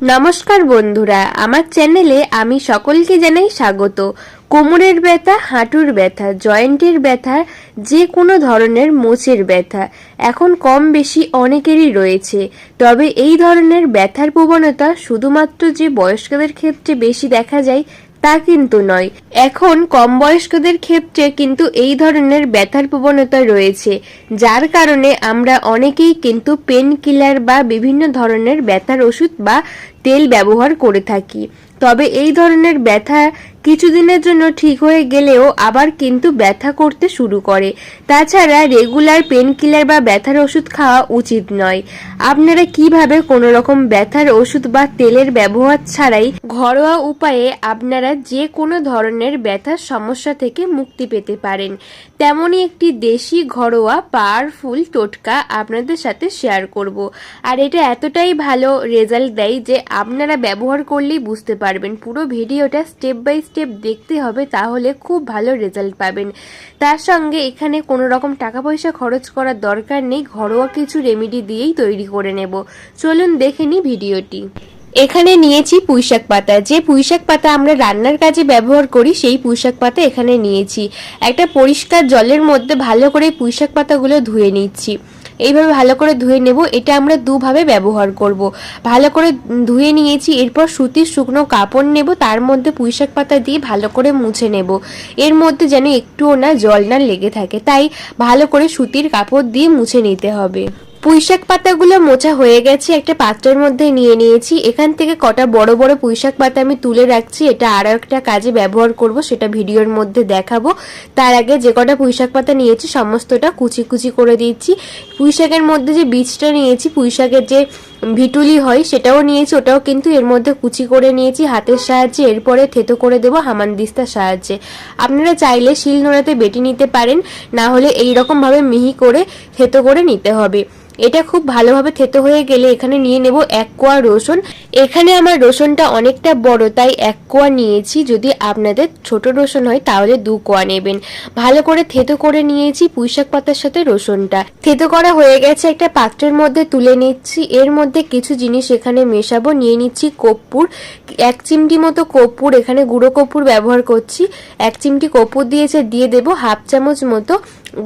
নমস্কার বন্ধুরা, আমার চ্যানেলে আমি সকলকে জানাই স্বাগত। কোমরের ব্যথা, হাঁটুর ব্যথা, জয়েন্টের ব্যথা, যে কোনো ধরনের মোচের ব্যথা এখন কম বেশি অনেকেরই রয়েছে। তবে এই ধরনের ব্যথার প্রবণতা শুধুমাত্র যে বয়স্কদের ক্ষেত্রে বেশি দেখা যায় তা কিন্তু নয়। এখন কম বয়স্কদের ক্ষেত্রে কিন্তু এই ধরনের ব্যথার প্রবণতা রয়েছে, যার কারণে আমরা অনেকেই কিন্তু পেন কিলার বা বিভিন্ন ধরনের ব্যথার ওষুধ বা তেল ব্যবহার করে থাকি। তবে এই ধরনের ব্যথা কিছুদিনের জন্য ঠিক হয়ে গেলেও আবার কিন্তু ব্যথা করতে শুরু করে। তাছাড়া রেগুলার পেন কিলার বা ব্যথার ওষুধ খাওয়া উচিত নয়। আপনারা কিভাবে কোনো রকম ব্যথার ওষুধ বা তেলের ব্যবহার ছাড়াই ঘরোয়া উপায়ে আপনারা যে কোনো ধরনের ব্যথার সমস্যা থেকে মুক্তি পেতে পারেন, তেমনই একটি দেশি ঘরোয়া পাওয়ারফুল টোটকা আপনাদের সাথে শেয়ার করব। আর এটা এতটাই ভালো রেজাল্ট দেয় যে আপনারা ব্যবহার করলেই বুঝতে পারবেন। পুরো ভিডিওটা স্টেপ বাই স্টেপ দেখতে হবে, তাহলে খুব ভালো রেজাল্ট পাবেন। তার সঙ্গে এখানে কোনো রকম টাকা পয়সা খরচ করার দরকার নেই, ঘরোয়া কিছু রেমেডি দিয়েই তৈরি করে নেব। চলুন দেখে নিই ভিডিওটি। এখানে নিয়েছি পুঁইশাক পাতা। যে পুঁইশাক পাতা আমরা রান্নার কাজে ব্যবহার করি সেই পুঁইশাক পাতা এখানে নিয়েছি। একটা পরিষ্কার জলের মধ্যে ভালো করে পুঁইশাক পাতাগুলো ধুয়ে নিচ্ছি। এইভাবে ভালো করে ধুয়ে নেব। এটা আমরা দুভাবে ব্যবহার করব। ভালো করে ধুয়ে নিয়েছি, এরপর সুতির শুকনো কাপড় নেব, তার মধ্যে পুঁইশাক পাতা দিয়ে ভালো করে মুছে নেব। এর মধ্যে যেন একটুও না জল না লেগে থাকে, তাই ভালো করে সুতির কাপড় দিয়ে মুছে নিতে হবে। পুঁইশাক পাতাগুলো মোছা হয়ে গেছে, একটা পাত্রের মধ্যে নিয়ে নিয়েছি। এখান থেকে কটা বড় বড় পুঁইশাক পাতা আমি তুলে রাখছি। এটা আরও একটা কাজে ব্যবহার করব, সেটা ভিডিওর মধ্যে দেখাবো। তার আগে যে কটা পুঁইশাক পাতা নিয়েছি সমস্তটা কুচি কুচি করে দিচ্ছি। পুঁইশাকের মধ্যে যে বীজটা নিয়েছি, পুঁইশাকের যে ভিটুলি হয় সেটাও নিয়েছি, ওটাও কিন্তু এর মধ্যে কুচি করে নিয়েছি হাতের সাহায্যে। এরপরে থেতো করে দেবো হামানদিস্তার সাহায্যে। আপনারা চাইলে শিলনোড়াতে বেটে নিতে পারেন, না হলে এইরকমভাবে মিহি করে থেতো করে নিতে হবে। এটা খুব ভালোভাবে থেতো হয়ে গেলে এখানে নিয়ে নেব 1 কোয়া রসুন। এখানে আমার রসুনটা অনেকটা বড়, তাই 1 কোয়া নিয়েছি। যদি আপনাদের ছোট রসুন হয় তাহলে 2 কোয়া নেবেন। ভালো করে থেতো করে নিয়েছি পুঁইশাক পাতার সাথে রসুনটা। থেতো করা হয়ে গেছে, একটা পাত্রের মধ্যে তুলে নিচ্ছি। এর মধ্যে কিছু জিনিস এখানে মেশাবো। নিয়ে নিচ্ছি কর্পূর, 1 চিমটি মতো কর্পূর, এখানে গুঁড়ো কর্পূর ব্যবহার করছি। 1 চিমটি কর্পূর দিয়েছে, দিয়ে দেবো 1/2 চামচ মতো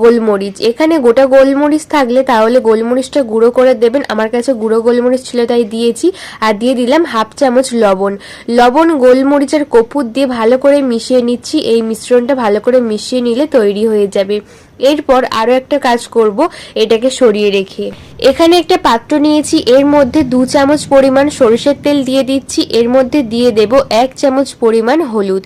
গোলমরিচ। এখানে গোটা গোলমরিচ থাকলে তাহলে গোলমরিচটা গুঁড়ো করে দেবেন। আমার কাছে গুঁড়ো গোলমরিচ ছিল তাই দিয়েছি। আর দিয়ে দিলাম 1/2 চামচ লবণ। গোলমরিচ আর কর্পূর দিয়ে ভালো করে মিশিয়ে নিচ্ছি। এই মিশ্রণটা ভালো করে মিশিয়ে নিলে তৈরি হয়ে যাবে। এরপর আরও একটা কাজ করব, এটাকে সরিয়ে রেখে এখানে একটা পাত্র নিয়েছি। এর মধ্যে 2 চামচ পরিমাণ সরষের তেল দিয়ে দিচ্ছি। এর মধ্যে দিয়ে দেব 1 চামচ পরিমাণ হলুদ।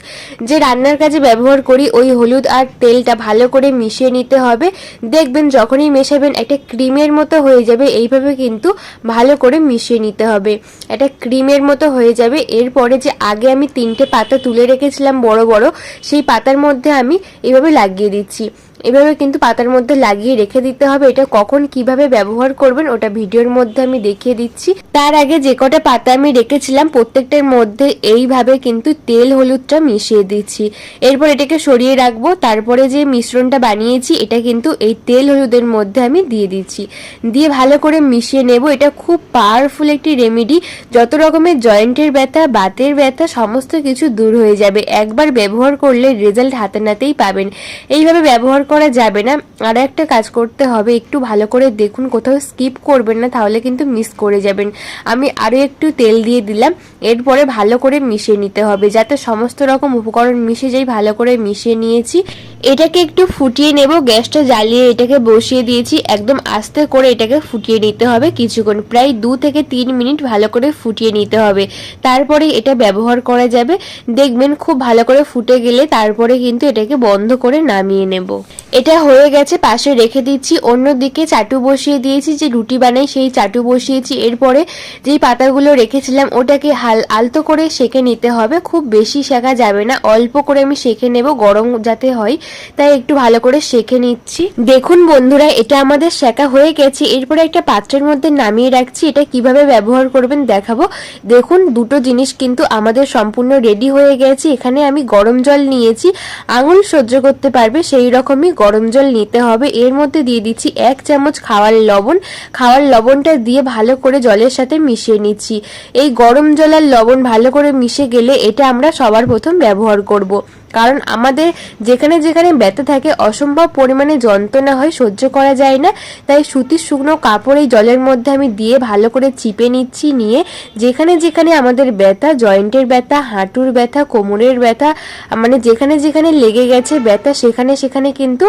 যে রান্নার কাজে ব্যবহার করি ওই হলুদ আর তেলটা ভালো করে মিশিয়ে নিতে হবে। দেখবেন যখনই মেশাবেন একটা ক্রিমের মতো হয়ে যাবে। এইভাবে কিন্তু ভালো করে মিশিয়ে নিতে হবে, একটা ক্রিমের মতো হয়ে যাবে। এরপরে যে আগে আমি 3টে পাতা তুলে রেখেছিলাম বড় বড়, সেই পাতার মধ্যে আমি এইভাবে লাগিয়ে দিচ্ছি। এভাবে কিন্তু পাতার মধ্যে লাগিয়ে রেখে দিতে হবে। এটা কখন কিভাবে ব্যবহার করবেন ওটা ভিডিওর মধ্যে আমি দেখিয়ে দিচ্ছি। তার আগে যে কটা পাতা আমি রেখেছিলাম প্রত্যেকটার মধ্যে এইভাবে কিন্তু তেল হলুদটা মিশিয়ে দিচ্ছি। এরপর এটাকে সরিয়ে রাখবো। তারপরে যে মিশ্রণটা বানিয়েছি এটা কিন্তু এই তেল হলুদের মধ্যে আমি দিয়ে দিচ্ছি। দিয়ে ভালো করে মিশিয়ে নেব। এটা খুব পাওয়ারফুল একটি রেমেডি। যত রকমের জয়েন্টের ব্যথা, বাতের ব্যথা সমস্ত কিছু দূর হয়ে যাবে। একবার ব্যবহার করলে রেজাল্ট হাতে নাতেই পাবেন। এইভাবে ব্যবহার করা যাবে না, আর একটা কাজ করতে হবে, একটু ভালো করে দেখুন, কোথাও স্কিপ করবেন না, তাহলে কিন্তু মিস করে যাবেন। আমি আরও একটু তেল দিয়ে দিলাম। এরপরে ভালো করে মিশিয়ে নিতে হবে যাতে সমস্ত রকম উপকরণ মিশে যায়। ভালো করে মিশিয়ে নিয়েছি। এটাকে একটু ফুটিয়ে নেব। গ্যাসটা জ্বালিয়ে এটাকে বসিয়ে দিয়েছি। একদম আস্তে করে এটাকে ফুটিয়ে নিতে হবে কিছুক্ষণ, প্রায় 2 থেকে 3 মিনিট ভালো করে ফুটিয়ে নিতে হবে। তারপরে এটা ব্যবহার করা যাবে। দেখবেন খুব ভালো করে ফুটে গেলে তারপরে কিন্তু এটাকে বন্ধ করে নামিয়ে নেব। এটা হয়ে গেছে, পাশে রেখে দিচ্ছি। অন্যদিকে চাটু বসিয়ে দিয়েছি, যে রুটি বানাই সেই চাটু বসিয়েছি। এরপরে যেই পাতাগুলো রেখেছিলাম ওটাকে আলতো করে সেঁকে নিতে হবে। খুব বেশি সেঁকা যাবে না, অল্প করে আমি সেঁকে নেব, গরম যাতে হয় তাই একটু ভালো করে সেঁকে নিচ্ছি। দেখুন বন্ধুরা, এটা আমাদের সেঁকা হয়ে গেছে। এরপরে একটা পাত্রের মধ্যে নামিয়ে রাখছি। এটা কিভাবে ব্যবহার করবেন দেখাবো। দেখুন দুটো জিনিস কিন্তু আমাদের সম্পূর্ণ রেডি হয়ে গেছে। এখানে আমি গরম জল নিয়েছি, আঙুল সহ্য করতে পারবে সেই রকমই গরম জল নিতে হবে। এর মধ্যে দিয়ে দিচ্ছি 1 চামচ খাওয়ার লবণ। খাওয়ার লবণটা দিয়ে ভালো করে জলের সাথে মিশিয়ে নিচ্ছি। এই গরম জল আর লবণ ভালো করে মিশে গেলে এটা আমরা সবার প্রথম ব্যবহার করব। কারণ আমাদের যেখানে যেখানে ব্যথা থাকে অসম্ভব পরিমাণে যন্ত্রণা হয়, সহ্য করা যায় না। তাই সুতির শুকনো কাপড় এই জলের মধ্যে আমি দিয়ে ভালো করে চিপে নিচ্ছি। নিয়ে যেখানে যেখানে আমাদের ব্যথা, জয়েন্টের ব্যথা, হাঁটুর ব্যথা, কোমরের ব্যথা, মানে যেখানে যেখানে লেগে গেছে ব্যথা সেখানে সেখানে কিন্তু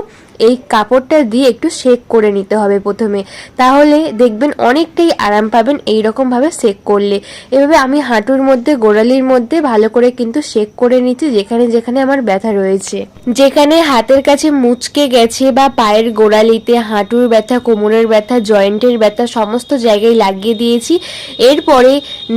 এই কাপড়টা দিয়ে একটু সেক করে নিতে হবে প্রথমে। তাহলে দেখবেন অনেকটাই আরাম পাবেন এই রকম ভাবে সেক করলে। এভাবে আমি হাঁটুর মধ্যে, গোড়ালির মধ্যে ভালো করে কিন্তু সেক করে নিচ্ছি যেখানে যেখানে আমার ব্যথা রয়েছে। যেখানে হাতের কাছে মুচকে গেছে বা পায়ের গোড়ালিতে, হাঁটুর ব্যথা, কোমরের ব্যথা, জয়েন্টের ব্যথা সমস্ত জায়গায় লাগিয়ে দিয়েছি। এরপরে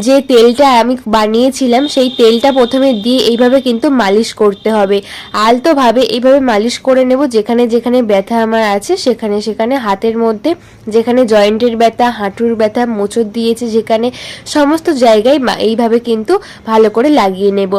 যে তেলটা আমি বানিয়েছিলাম সেই তেলটা প্রথমে দিয়ে এইভাবে কিন্তু মালিশ করতে হবে। আলতোভাবে এইভাবে মালিশ করে নেব যেখানে যেখানে ব্যথা আমার আছে সেখানে সেখানে, হাতের মধ্যে যেখানে জয়েন্টের ব্যথা, হাঁটুর ব্যথা, মোচড় দিয়েছে যেখানে, সমস্ত জায়গায় এইভাবে কিন্তু ভালো করে লাগিয়ে নেব।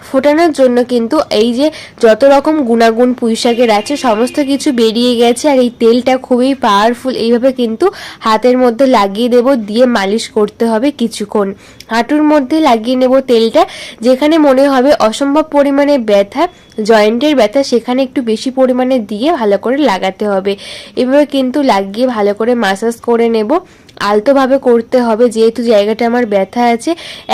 ফোটানোর জন্য কিন্তু এই যে যত রকম গুণাগুণ পুঁইশাকের আছে সমস্ত কিছু বেরিয়ে গেছে। আর এই তেলটা খুবই পাওয়ারফুল। এইভাবে কিন্তু হাতের মধ্যে লাগিয়ে দেব, দিয়ে মালিশ করতে হবে কিছুক্ষণ। হাঁটুর মধ্যে লাগিয়ে নেব তেলটা। যেখানে মনে হবে অসম্ভব পরিমাণে ব্যথা, জয়েন্টের ব্যথা, সেখানে একটু বেশি পরিমাণে দিয়ে ভালো করে লাগাতে হবে। এভাবে কিন্তু লাগিয়ে ভালো করে মাসাজ করে নেব। আলতোভাবে করতে হবে যেহেতু জায়গাটা আমার ব্যথা আছে।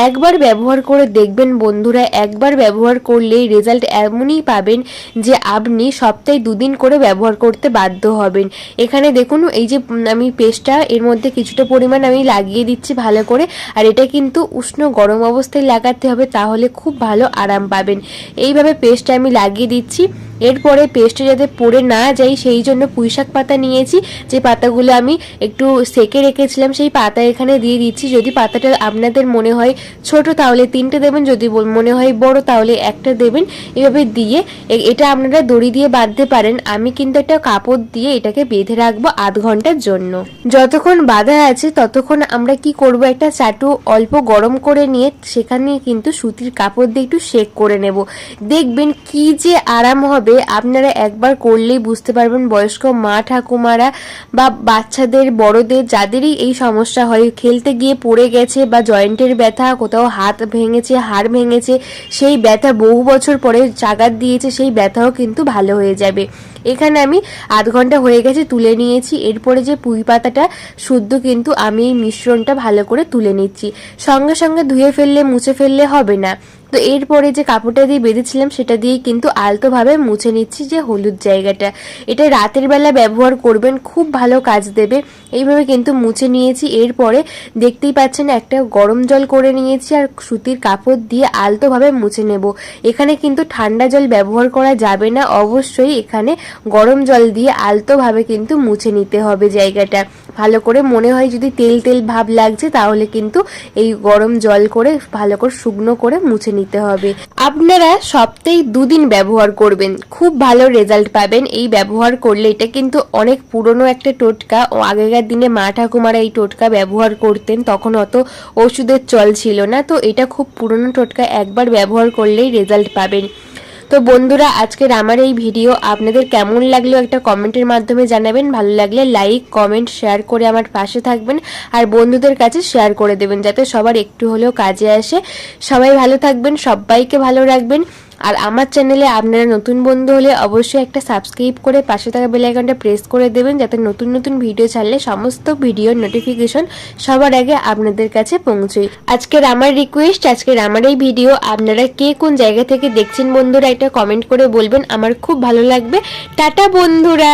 একবার ব্যবহার করে দেখবেন বন্ধুরা, একবার ব্যবহার করলেই রেজাল্ট এমনই পাবেন যে আপনি সপ্তাহে 2 দিন করে ব্যবহার করতে বাধ্য হবেন। এখানে দেখুন এই যে আমি পেস্টটা এর মধ্যে কিছুটা পরিমাণ আমি লাগিয়ে দিচ্ছি ভালো করে। আর এটা কিন্তু উষ্ণ গরম অবস্থায় লাগাতে হবে, তাহলে খুব ভালো আরাম পাবেন। এইভাবে পেস্টটা আমি লাগিয়ে দিচ্ছি। এরপরে পেস্টে যাতে পড়ে না যায় সেই জন্য পুঁইশাক পাতা নিয়েছি, যে পাতাগুলো আমি একটু সেকে রেখেছিলাম সেই পাতা এখানে দিয়ে দিচ্ছি। যদি পাতাটা আপনাদের মনে হয় ছোট তাহলে 3টে দেবেন, যদি মনে হয় বড় তাহলে 1টা দেবেন। এভাবে দিয়ে এটা আপনারা দড়ি দিয়ে বাঁধতে পারেন। আমি কিন্তু একটা কাপড় দিয়ে এটাকে বেঁধে রাখবো আধ ঘন্টার জন্য। যতক্ষণ বাঁধা আছে ততক্ষণ আমরা কি করব, একটা চাটু অল্প গরম করে নিয়ে সেখানে কিন্তু সুতির কাপড় দিয়ে একটু সেক করে নেব। দেখবেন কি যে আরাম হবে, আপনারা একবার করলেই বুঝতে পারবেন। বয়স্ক মা ঠাকুমারা বা বাচ্চাদের, বড়দের যাদেরই এই সমস্যা হয়, খেলতে গিয়ে পড়ে গেছে বা জয়েন্টের ব্যথা, কোথাও হাত ভেঙেছে, হাড় ভেঙেছে, সেই ব্যথা বহু বছর পরে জাগাত দিয়েছে, সেই ব্যথাও কিন্তু ভালো হয়ে যাবে। এখানে আমি আধ ঘন্টা হয়ে গেছে, তুলে নিয়েছি। এরপরে যে পুঁই পাতাটা শুদ্ধ কিন্তু আমি এই মিশ্রণটা ভালো করে তুলে নিচ্ছি। সঙ্গে সঙ্গে ধুয়ে ফেললে, মুছে ফেললে হবে না। তো এরপরে যে কাপড়টা দিয়ে বেঁধেছিলাম সেটা দিয়েই কিন্তু আলতোভাবে মুছে নিচ্ছি যে হলুদ জায়গাটা। এটা রাতের বেলা ব্যবহার করবেন, খুব ভালো কাজ দেবে। এইভাবে কিন্তু মুছে নিয়েছি। এরপরে দেখতেই পাচ্ছেন একটা গরম জল করে নিয়েছি আর সুতির কাপড় দিয়ে আলতোভাবে মুছে নেব। এখানে কিন্তু ঠান্ডা জল ব্যবহার করা যাবে না, অবশ্যই এখানে গরম জল দিয়ে আলতোভাবে কিন্তু মুছে নিতে হবে জায়গাটা ভালো করে। মনে হয় যদি তেল তেল ভাব লাগছে তাহলে কিন্তু এই গরম জল করে ভালো করে শুকনো করে মুছে নিতে হবে। আপনারা সপ্তাহে 2 দিন ব্যবহার করবেন, খুব ভালো রেজাল্ট পাবেন এই ব্যবহার করলে। এটা কিন্তু অনেক পুরনো একটা টোটকা। আগেকার দিনে মা ঠাকুমারা এই টোটকা ব্যবহার করতেন, তখন অত ওষুধের চল ছিল না। তো এটা খুব পুরনো টোটকা, একবার ব্যবহার করলেই রেজাল্ট পাবেন। তো বন্ধুরা, আজকের আমার এই ভিডিও আপনাদের কেমন লাগলো একটা কমেন্টের মাধ্যমে জানাবেন। ভালো লাগলে লাইক, কমেন্ট, শেয়ার করে আমার পাশে থাকবেন। আর বন্ধুদের কাছে শেয়ার করে দেবেন যাতে সবার একটু হলেও কাজে আসে। সবাই ভালো থাকবেন, সবাইকে ভালো রাখবেন। আর আমার চ্যানেলে আপনারা নতুন বন্ধু হলে অবশ্যই একটা সাবস্ক্রাইব করে পাশে থাকা বেল আইকনটা প্রেস করে দেবেন, যাতে নতুন নতুন ভিডিও ছাড়লে সমস্ত ভিডিওর নোটিফিকেশন সবার আগে আপনাদের কাছে পৌঁছয়। আজকের আমার রিকোয়েস্ট, আজকের আমার এই ভিডিও আপনারা কে কোন জায়গা থেকে দেখছেন বন্ধুরা একটা কমেন্ট করে বলবেন, আমার খুব ভালো লাগবে। টাটা বন্ধুরা।